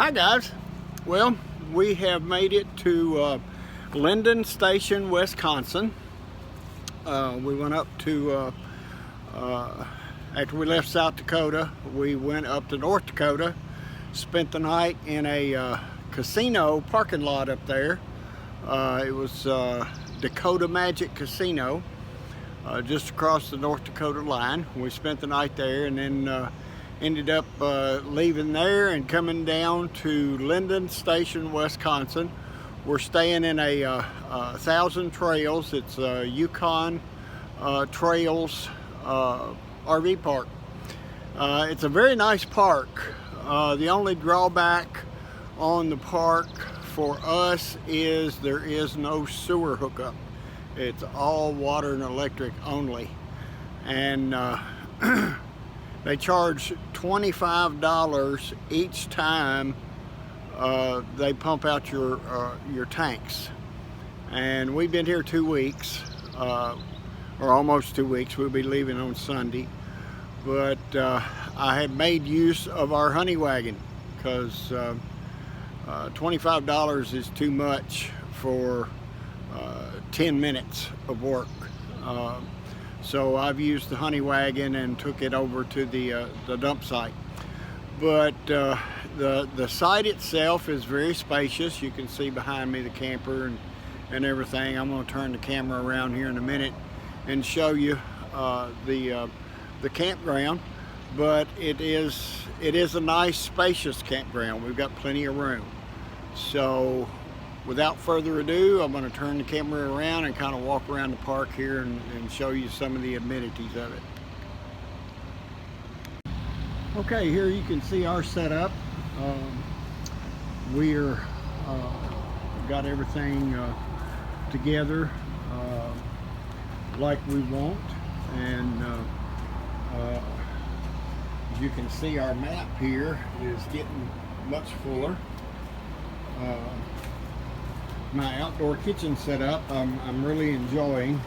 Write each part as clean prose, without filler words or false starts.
Hi guys. Well, we have made it to Linden Station, Wisconsin. We went up to, after we left South Dakota, we went up to North Dakota, spent the night in a casino parking lot up there. It was Dakota Magic Casino, just across the North Dakota line. We spent the night there and then ended up leaving there and coming down to Linden Station, Wisconsin. We're staying in a Thousand Trails. It's a Yukon Trails RV park. It's a very nice park. The only drawback on the park for us is there is no sewer hookup. It's all water and electric only. And they charge $25 each time they pump out your tanks. And we've been here 2 weeks, or almost 2 weeks. We'll be leaving on Sunday. But I have made use of our honey wagon because $25 is too much for 10 minutes of work. So I've used the honey wagon and took it over to the dump site. But the site itself is very spacious. You can see behind me the camper and everything. I'm going to turn the camera around here in a minute and show you the campground. But it is a nice spacious campground. We've got plenty of room. So without further ado, I'm going to turn the camera around and kind of walk around the park here and show you some of the amenities of it. Okay, here you can see our setup. We're got everything together like we want, and as you can see, our map here is getting much fuller. My outdoor kitchen setup I'm really enjoying.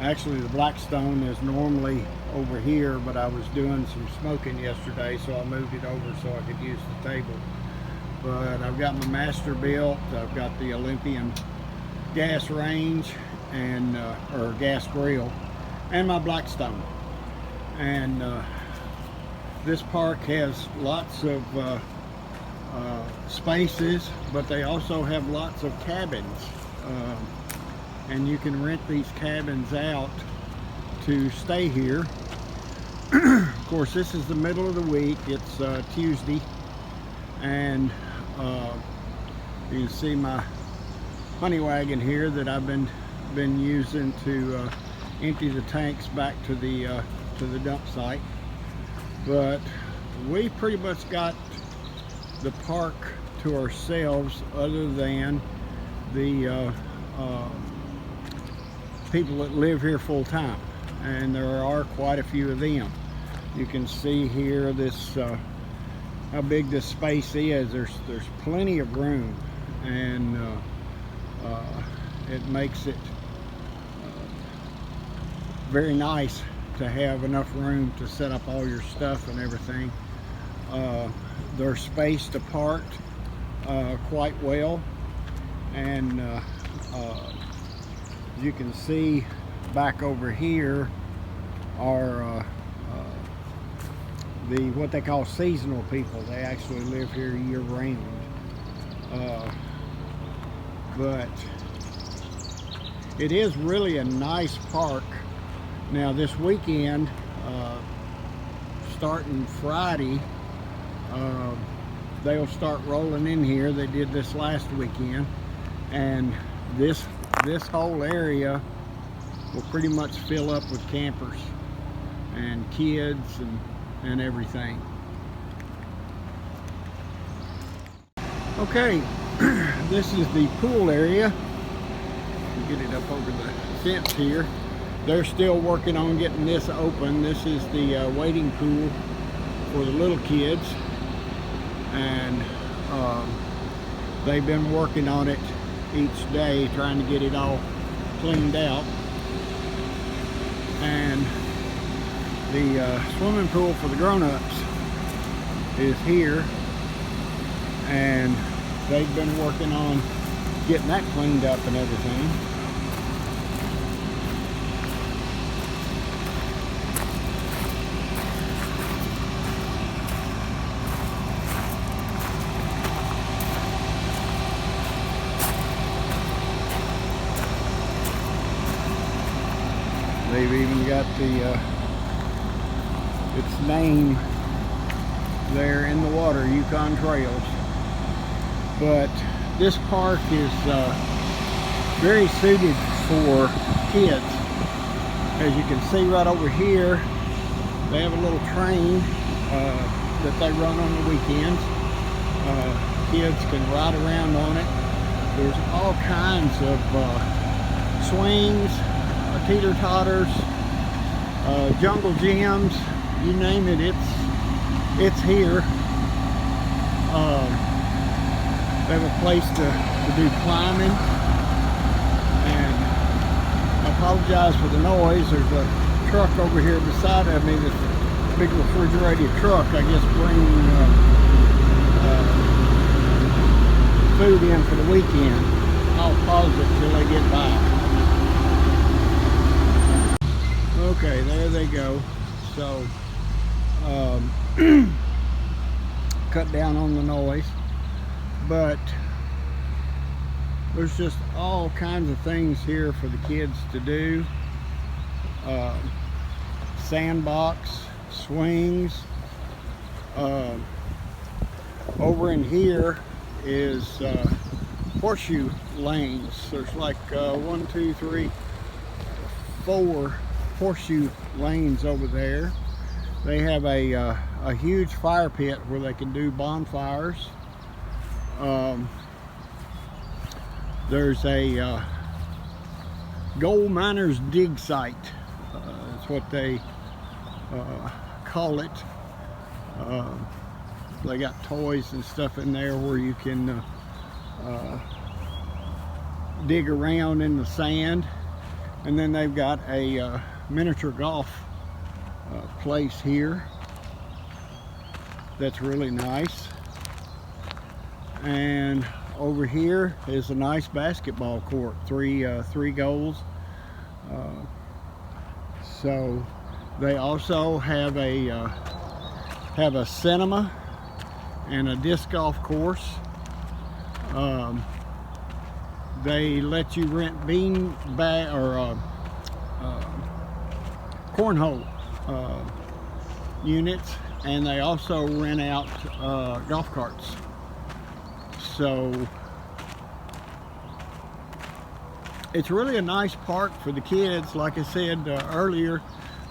Actually, the Blackstone is normally over here, but I was doing some smoking yesterday, so I moved it over so I could use the table. But I've got my master built. I've got the Olympian gas range and or gas grill, and my Blackstone. And this park has lots of spaces, but they also have lots of cabins, and you can rent these cabins out to stay here. Of course, this is the middle of the week. It's Tuesday, and you can see my honey wagon here that I've been using to empty the tanks back to the dump site. But we pretty much got the park to ourselves, other than the people that live here full time, and there are quite a few of them. You can see here this how big this space is. There's plenty of room, and it makes it very nice to have enough room to set up all your stuff and everything. They're spaced apart quite well, and as you can see back over here are what they call seasonal people. They actually live here year round. But it is really a nice park. Now this weekend, starting Friday, they'll start rolling in here. They did this last weekend, and this whole area will pretty much fill up with campers and kids and everything. Okay, this is the pool area. Get it up over the fence here. They're still working on getting this open. This is the wading pool for the little kids, and they've been working on it each day, trying to get it all cleaned out. And the swimming pool for the grown-ups is here, and they've been working on getting that cleaned up and everything. They've even got its name there in the water, Yukon Trails. But this park is very suited for kids. As you can see right over here, they have a little train that they run on the weekends. Kids can ride around on it. There's all kinds of swings, teeter-totters, jungle gyms, you name it, it's here. They have a place to do climbing, and I apologize for the noise. There's a truck over here beside of me, this big refrigerated truck, I guess, bringing food in for the weekend. I'll pause it till they get by. Okay, there they go. So cut down on the noise, but there's just all kinds of things here for the kids to do. Sandbox, swings. Over in here is horseshoe lanes. There's like 1, 2, 3, 4 horseshoe lanes over there. They have a huge fire pit where they can do bonfires. There's a gold miners dig site. That's what they call it. They got toys and stuff in there where you can dig around in the sand. And then they've got a miniature golf place here that's really nice. And over here is a nice basketball court, three goals. So they also have a cinema and a disc golf course. They let you rent bean bag or cornhole units, and they also rent out golf carts. So it's really a nice park for the kids. Like I said earlier,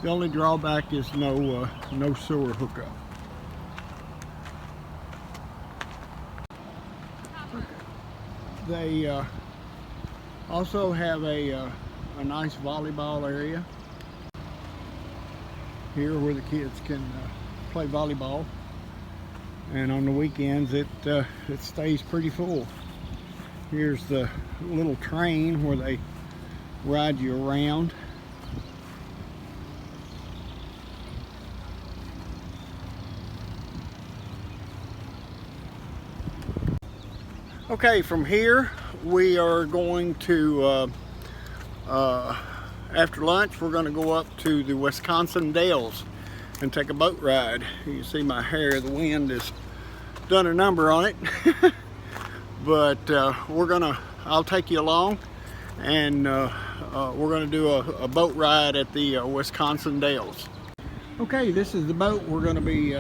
the only drawback is no sewer hookup. They also have a nice volleyball area here where the kids can play volleyball, and on the weekends it stays pretty full. Here's the little train where they ride you around. Okay, from here we are going to after lunch we're going to go up to the Wisconsin Dells and take a boat ride. You can see my hair, the wind has done a number on it. But I'll take you along, and we're gonna do a boat ride at the Wisconsin Dells. Okay, this is the boat we're gonna be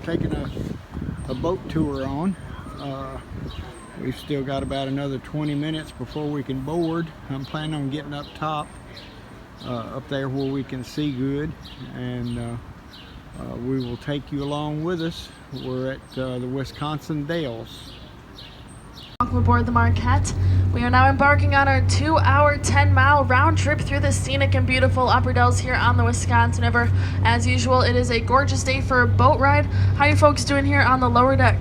taking a boat tour on. We've still got about another 20 minutes before we can board. I'm planning on getting up top, up there where we can see good, and we will take you along with us. We're at the Wisconsin Dells. Welcome aboard the Marquette. We are now embarking on our 2-hour, 10-mile round trip through the scenic and beautiful Upper Dells here on the Wisconsin River. As usual, it is a gorgeous day for a boat ride. How are you folks doing here on the lower deck?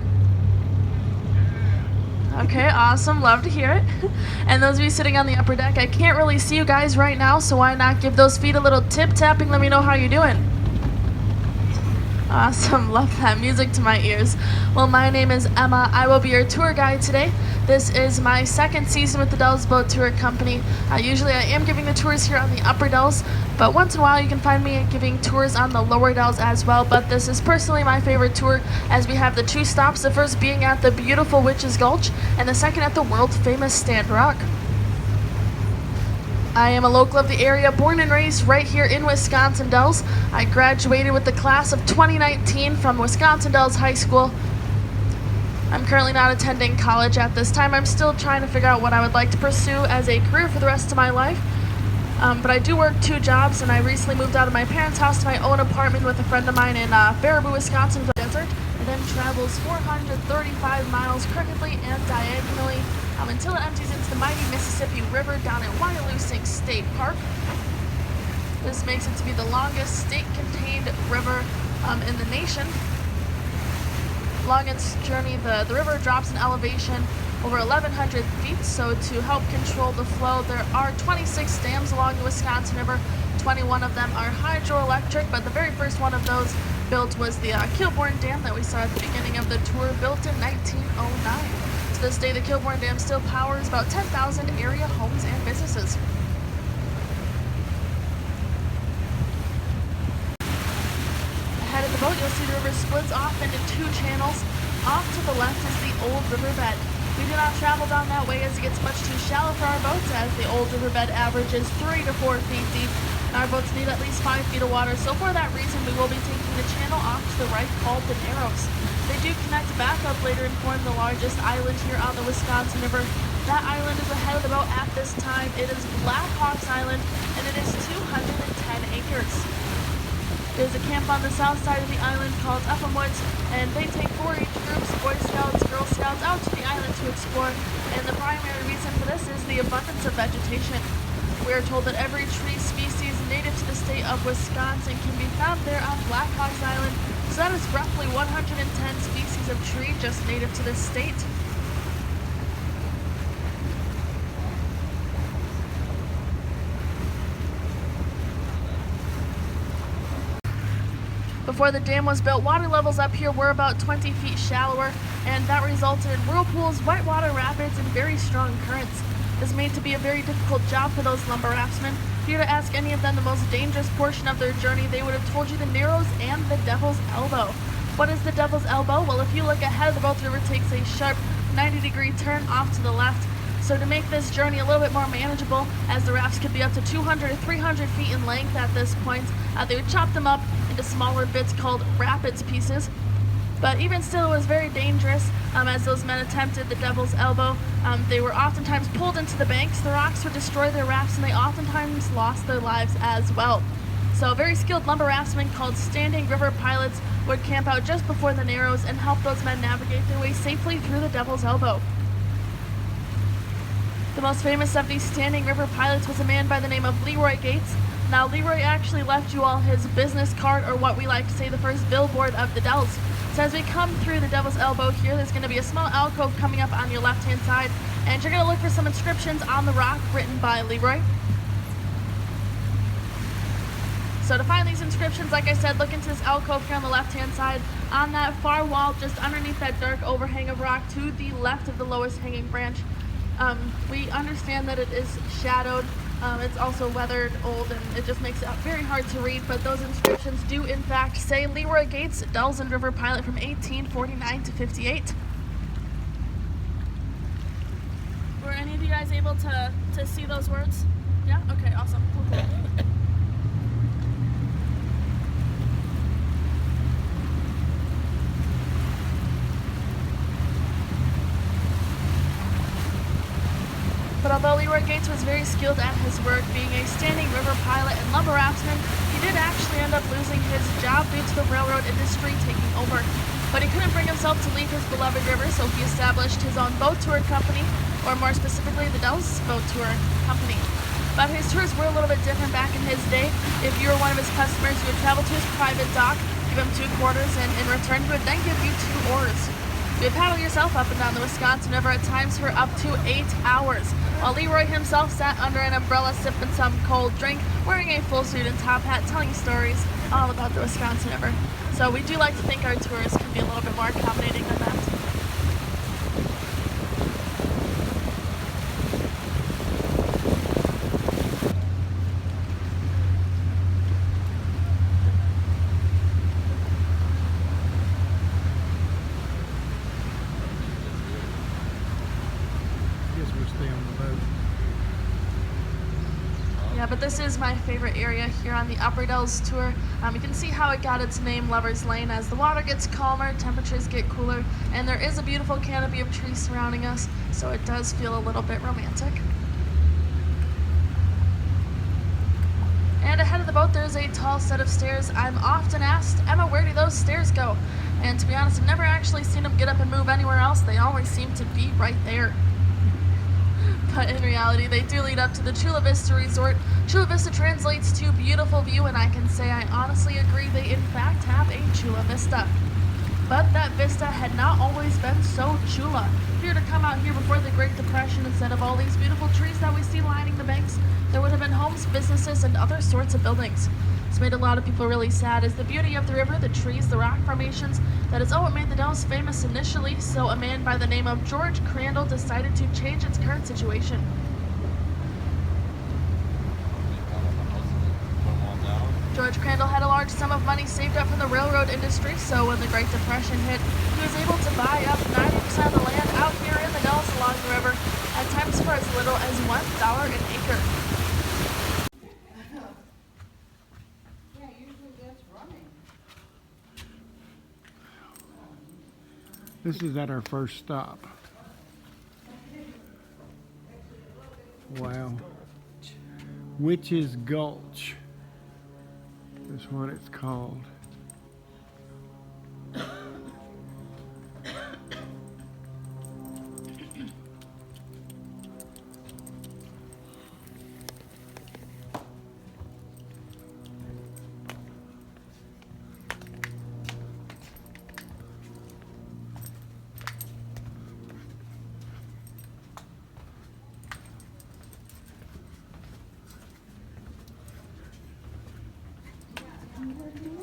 Okay, awesome. Love to hear it. And those of you sitting on the upper deck, I can't really see you guys right now, so why not give those feet a little tip tapping? Let me know how you're doing. Awesome, love that music to my ears. Well, my name is Emma. I will be your tour guide today. This is my second season with the Dells Boat Tour Company. Usually I am giving the tours here on the Upper Dells, but once in a while you can find me giving tours on the Lower Dells as well. But this is personally my favorite tour, as we have the two stops, the first being at the beautiful Witch's Gulch, and the second at the world-famous Stand Rock. I am a local of the area, born and raised right here in Wisconsin Dells. I graduated with the class of 2019 from Wisconsin Dells High School. I'm currently not attending college at this time. I'm still trying to figure out what I would like to pursue as a career for the rest of my life. But I do work 2 jobs, and I recently moved out of my parents' house to my own apartment with a friend of mine in Baraboo, Wisconsin desert, and then travels 435 miles crookedly and diagonally until it empties into the mighty Mississippi River down at Wyalusing State Park. This makes it to be the longest state-contained river in the nation. Along its journey, the river drops in elevation over 1,100 feet, so to help control the flow, there are 26 dams along the Wisconsin River. 21 of them are hydroelectric, but the very first one of those built was the Kilbourne Dam that we saw at the beginning of the tour, built in 1909. To this day, the Kilbourne Dam still powers about 10,000 area homes and businesses. Ahead of the boat, you'll see the river splits off into 2 channels. Off to the left is the old riverbed. We do not travel down that way as it gets much too shallow for our boats, as the old riverbed averages 3 to 4 feet deep. Our boats need at least 5 feet of water, so for that reason we will be taking the channel off to the right, called the Narrows. They do connect back up later and form the largest island here on the Wisconsin River. That island is ahead of the boat at this time. It is Black Hawk's Island, and it is 210 acres. There's a camp on the south side of the island called Upham Woods, and they take 4-H groups, Boy Scouts, Girl Scouts, out to the island to explore. And the primary reason for this is the abundance of vegetation. We are told that every tree species native to the state of Wisconsin can be found there on Black Hawk's Island. So that is roughly 110 species of tree just native to this state. Before the dam was built, water levels up here were about 20 feet shallower, and that resulted in whirlpools, whitewater rapids, and very strong currents. This made to be a very difficult job for those lumber raftsmen. If you were to ask any of them the most dangerous portion of their journey, they would have told you the Narrows and the Devil's Elbow. What is the Devil's Elbow? Well, if you look ahead of the boat, the river takes a sharp 90-degree turn off to the left. So to make this journey a little bit more manageable, as the rafts could be up to 200 to 300 feet in length at this point, they would chop them up into smaller bits called rapids pieces. But even still, it was very dangerous as those men attempted the Devil's Elbow. They were oftentimes pulled into the banks, the rocks would destroy their rafts, and they oftentimes lost their lives as well. So very skilled lumber raftsmen called standing river pilots would camp out just before the Narrows and help those men navigate their way safely through the Devil's Elbow. The most famous of these standing river pilots was a man by the name of Leroy Gates. Now, Leroy actually left you all his business card, or what we like to say, the first billboard of the Dells. So as we come through the Devil's Elbow here, there's going to be a small alcove coming up on your left-hand side, and you're going to look for some inscriptions on the rock written by Leroy. So to find these inscriptions, like I said, look into this alcove here on the left-hand side. On that far wall, just underneath that dark overhang of rock to the left of the lowest hanging branch, we understand that it is shadowed. It's also weathered, old, and it just makes it very hard to read, but those inscriptions do in fact say Leroy Gates, Dells and River Pilot from 1849 to 58. Were any of you guys able to see those words? Yeah? Okay, awesome. Cool. But although Leroy Gates was very skilled at his work, being a standing river pilot and lumber raftsman, he did actually end up losing his job due to the railroad industry taking over. But he couldn't bring himself to leave his beloved river, so he established his own boat tour company, or more specifically, the Dells Boat Tour Company. But his tours were a little bit different back in his day. If you were one of his customers, you would travel to his private dock, give him 2 quarters, and in return, he would then give you 2 oars. You would paddle yourself up and down the Wisconsin River at times for up to 8 hours, while Leroy himself sat under an umbrella sipping some cold drink, wearing a full suit and top hat, telling stories all about the Wisconsin River. So we do like to think our tours can be a little bit more accommodating than that. Yeah, but this is my favorite area here on the Upper Dells tour. You can see how it got its name, Lover's Lane, as the water gets calmer, temperatures get cooler, and there is a beautiful canopy of trees surrounding us, so it does feel a little bit romantic. And ahead of the boat, there's a tall set of stairs. I'm often asked, Emma, where do those stairs go? And to be honest, I've never actually seen them get up and move anywhere else. They always seem to be right there. But in reality, they do lead up to the Chula Vista Resort. Chula Vista translates to beautiful view, and I can say I honestly agree they in fact have a Chula Vista. But that vista had not always been so chula. If you were to come out here before the Great Depression, instead of all these beautiful trees that we see lining the banks, there would have been homes, businesses, and other sorts of buildings. It's made a lot of people really sad is the beauty of the river, the trees, the rock formations. That is what made the Dells famous initially, so a man by the name of George Crandall decided to change its current situation. George Crandall had a large sum of money saved up from the railroad industry, so when the Great Depression hit, he was able to buy up 90% of the land out here in the Dells along the river, at times for as little as $1 an acre. This is at our first stop. Wow. Witch's Gulch is what it's called.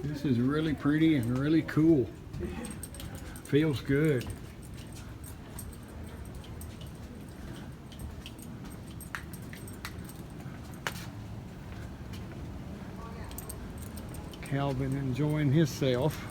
This is really pretty and really cool. Feels good. Calvin enjoying himself.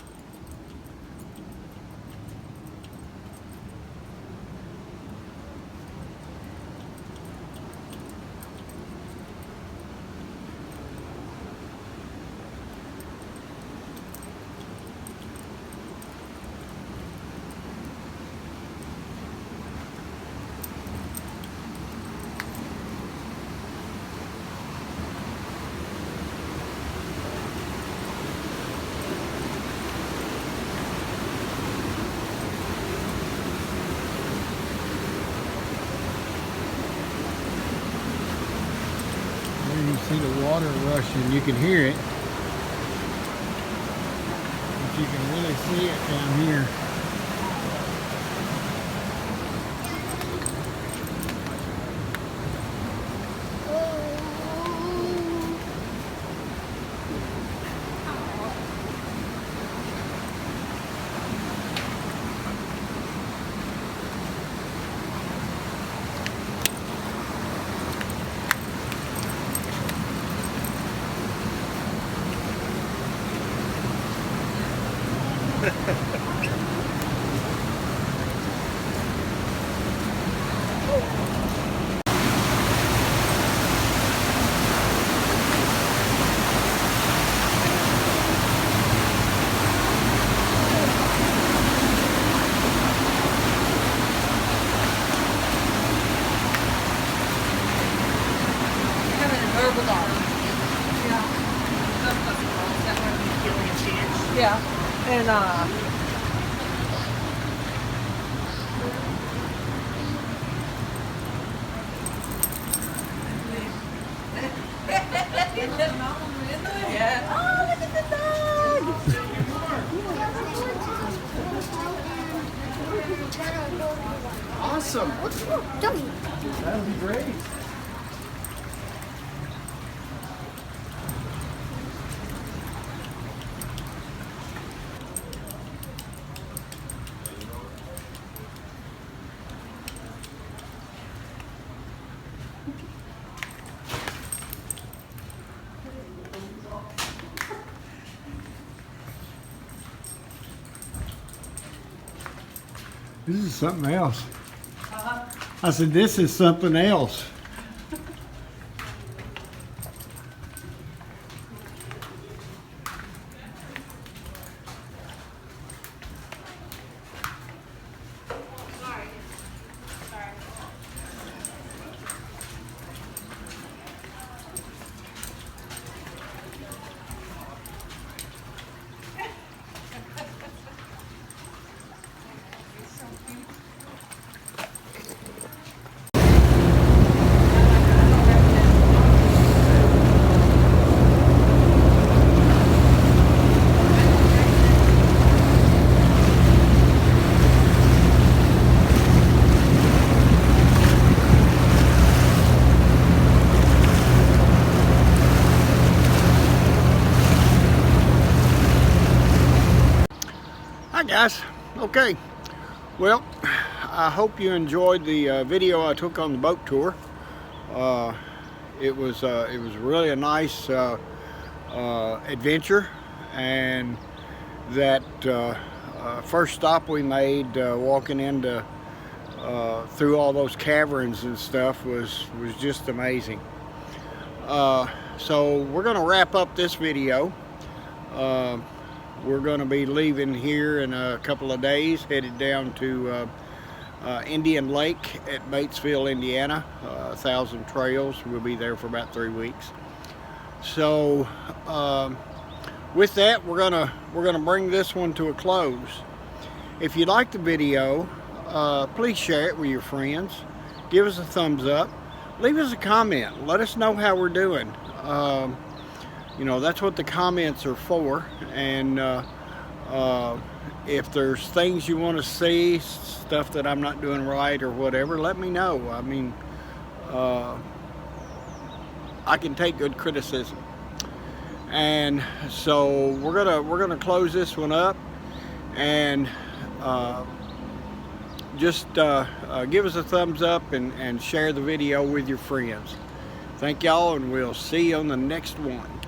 You see the water rushing, you can hear it, but you can really see it down here. Yeah, and yeah. Oh, look at the dog! Awesome. That'll be great. This is something else. I said, this is something else. Hi guys. Okay, well, I hope you enjoyed the video I took on the boat tour. It was really a nice adventure, and that first stop we made, walking into through all those caverns and stuff, was just amazing. So we're going to wrap up this video. We're going to be leaving here in a couple of days, headed down to Indian Lake at Batesville, Indiana, 1,000 Trails. We'll be there for about 3 weeks. So with that, we're gonna bring this one to a close. If you like the video, please share it with your friends. Give us a thumbs up. Leave us a comment. Let us know how we're doing. You know, that's what the comments are for. And if there's things you want to see, stuff that I'm not doing right or whatever, let me know. I mean, I can take good criticism. And so we're gonna close this one up, and just give us a thumbs up and share the video with your friends. Thank y'all, and we'll see you on the next one.